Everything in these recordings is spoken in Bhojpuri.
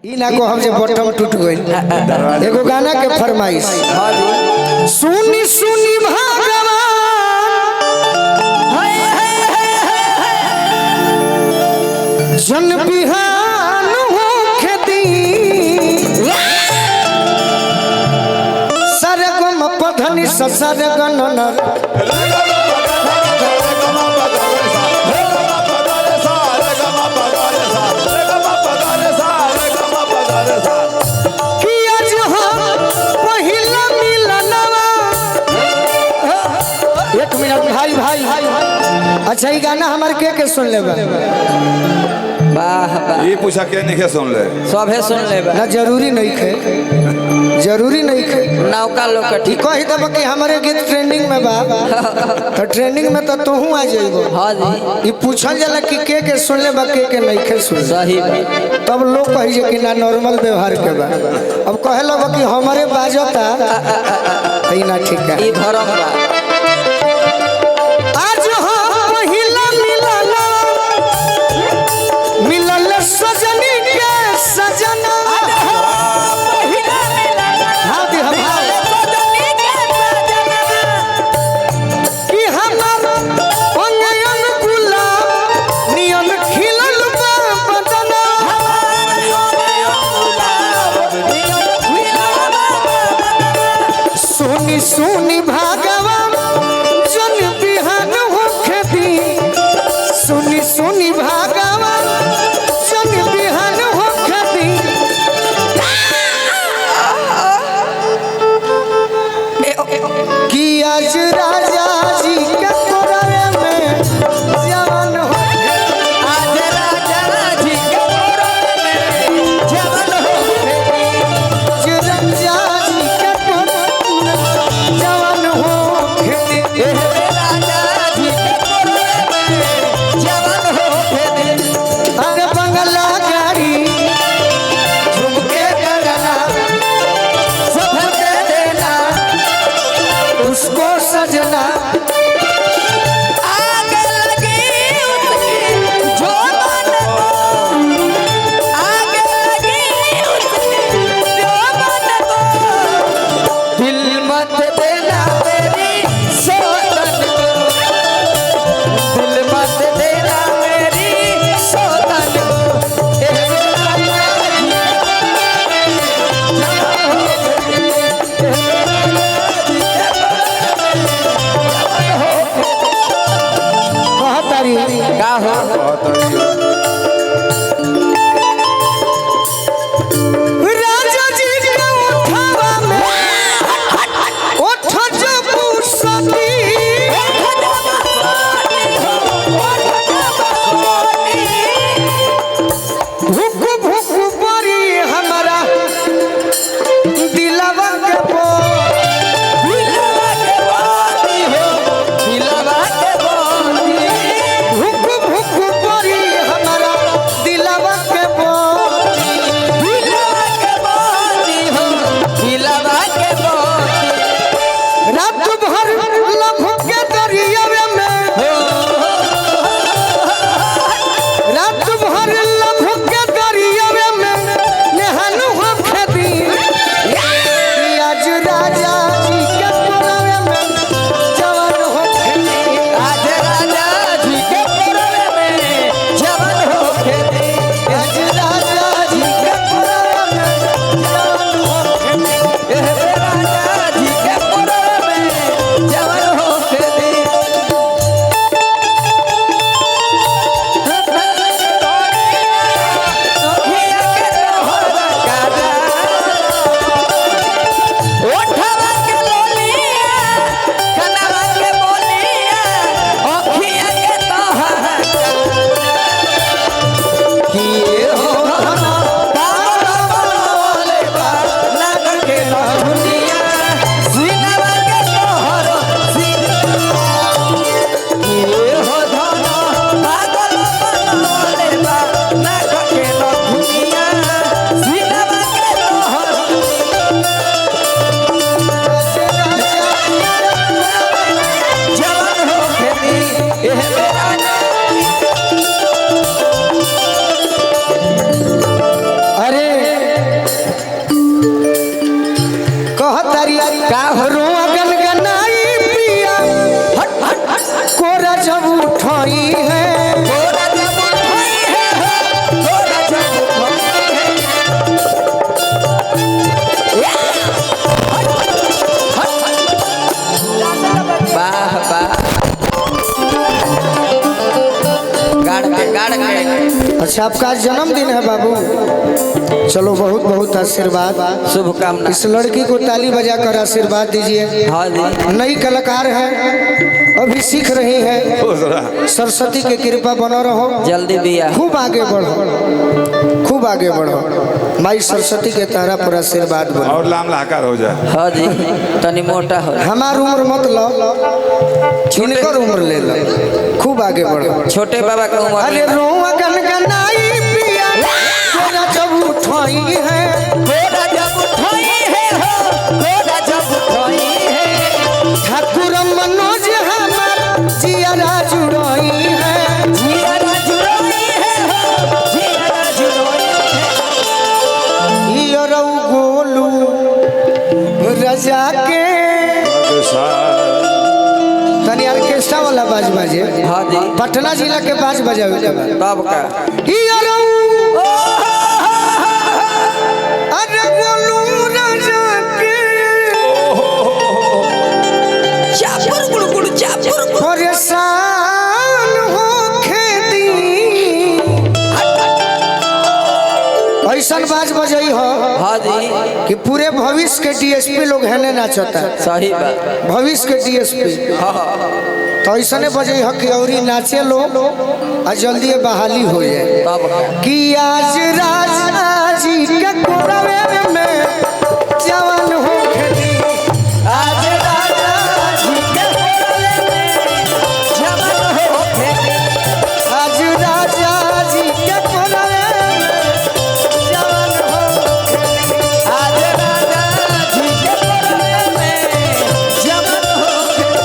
ई ना को हमसे बटम टूट गई। एगो गाना के फरमाइश सुनी सुनी भगवान जन बिहान होखे दी सरगम पधनि सरगन भाई भाई अच्छा ये गाना हमारे के सुन ले वाह वाह ये पूछा के नहीं सुन ले सबे सुन ले ना जरूरी नहीं खे जरूरी नहीं खे नौका लोग ठीक कही तब कि हमारे गीत ट्रेंडिंग में बा तो ट्रेंडिंग में तो तू आ जाइबो। हां जी ये पूछल जाला कि के सुन ले बा के नहीं खे सुन सही तब लोग कही जे कि ना नॉर्मल व्यवहार के बा अब कहे लो कि हमारे बाजता ई ना ठीक है ई धर्म बा सजनी के सजना कि हमर अंगन गुलाब नियन खिलल बा बदना सुनी सुनी भगवान अच्छा आपका आज जन्मदिन है बाबू, चलो बहुत बहुत आशीर्वाद, शुभकामना। इस लड़की को ताली बजाकर आशीर्वाद दीजिए। हाँ जी। नई कलाकार है, अभी सीख रही है, सरस्वती की कृपा बना रहो, जल्दी बिया, खूब आगे बढ़ो, खूब आगे बढ़ो। माई सरस्वती के तारा पर आशीर्वाद बोलो और लाम लाकार हो जाए। हाँ जी, तनी मोटा हो। हमार उम्र मत लो, इनकर उम्र ले लो, खूब आगे बढ़ो। छोटे बाबा का उम्र अरे रोआ गनगनाई पिया तेरा जब उठाई है, तेरा जब उठाई है हो, तेरा जब उठाई है, ठाकुर मनोज हमार जियारा जुड़ाई है, जियारा जुड़ाई है हो, जियारा जुड़ाई है। यो रौ गोलू रजा के तनी ऑर्केस्ट्रा वाला बाज बाजे। हाँ जी। पटना जिला के बाज बजावे तब का यो रौ अरे गोलू रजा के चापुर गुड़गुड़ चापुर परेशान हो खेती ऐसा बाज बजाई हो। हाँ जी, कि पूरे भविष्य के डीएसपी लोग है नाचता, सही बात। भविष्य के डीएसपी हाँ तो ऐसा बजे हो कि और नाचे लो और जल्दी बहाली हो जाए। तब का कि आज राजा जी के कोरवे में जवान हो खेती, आज राजा जी के कोरवे में जवान हो खेती, आज राजा जी के कोरवे में जवान हो खेती, आज राजा जी के कोरवे में जवान हो खेती।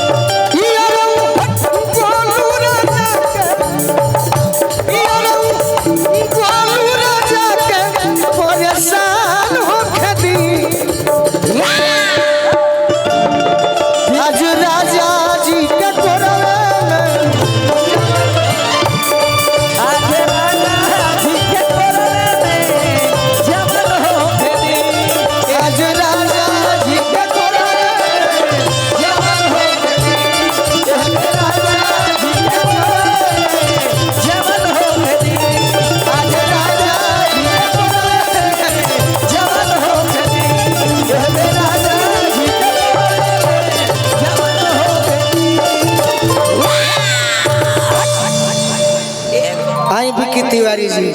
परेशान हो खेती, आज राजा जी के कोरवे में, आज राजा जी के कोरवे में जवान हो खेती, आज राजा जी के कोरवे में जवान हो खेती, राजा जी के कोरवे में जवान हो खेती, आज राजा जी के कोरवे में जवान हो खेती, राजा जी के जवान हो खेती। आई बिकी तिवारी जी।